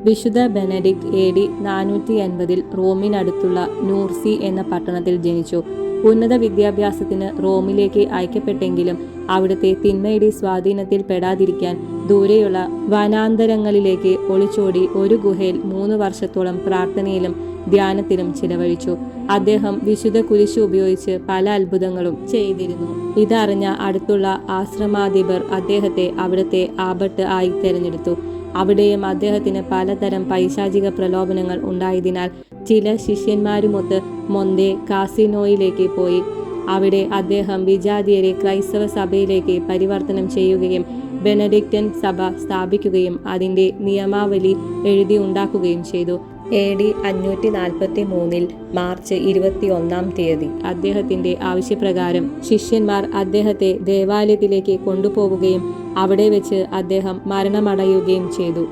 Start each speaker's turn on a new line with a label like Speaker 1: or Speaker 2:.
Speaker 1: വിശുദ്ധ Benedict AD 480 റോമിനടുത്തുള്ള നൂർസി എന്ന പട്ടണത്തിൽ ജനിച്ചു. ഉന്നത വിദ്യാഭ്യാസത്തിന് റോമിലേക്ക് അയക്കപ്പെട്ടെങ്കിലും അവിടുത്തെ തിന്മയുടെ സ്വാധീനത്തിൽ പെടാതിരിക്കാൻ ദൂരെയുള്ള വനാന്തരങ്ങളിലേക്ക് ഒളിച്ചോടി ഒരു ഗുഹയിൽ 3 വർഷത്തോളം പ്രാർത്ഥനയിലും ധ്യാനത്തിലും ചിലവഴിച്ചു. അദ്ദേഹം വിശുദ്ധ കുരിശ് ഉപയോഗിച്ച് പല അത്ഭുതങ്ങളും ചെയ്തിരുന്നു. ഇതറിഞ്ഞ അടുത്തുള്ള ആശ്രമാധിപർ അദ്ദേഹത്തെ അവിടുത്തെ ആബട്ട് ആയി തെരഞ്ഞെടുത്തു. അവിടെയും അദ്ദേഹത്തിന് പലതരം പൈശാചിക പ്രലോഭനങ്ങൾ ഉണ്ടായതിനാൽ ചില ശിഷ്യന്മാരുമൊത്ത് മൊന്തെ കാസിനോയിലേക്ക് പോയി. അവിടെ അദ്ദേഹം വിജാതിയരെ ക്രൈസ്തവ സഭയിലേക്ക് പരിവർത്തനം ചെയ്യുകയും ബെനഡിക്റ്റൻ സഭ സ്ഥാപിക്കുകയും അതിൻ്റെ നിയമാവലി എഴുതിയുണ്ടാക്കുകയും ചെയ്തു. AD 543 മാർച്ച് 21 അദ്ദേഹത്തിൻ്റെ ആവശ്യപ്രകാരം ശിഷ്യന്മാർ അദ്ദേഹത്തെ ദേവാലയത്തിലേക്ക് കൊണ്ടുപോവുകയും അവിടെ വെച്ച് അദ്ദേഹം മരണമടയുകയും ചെയ്തു.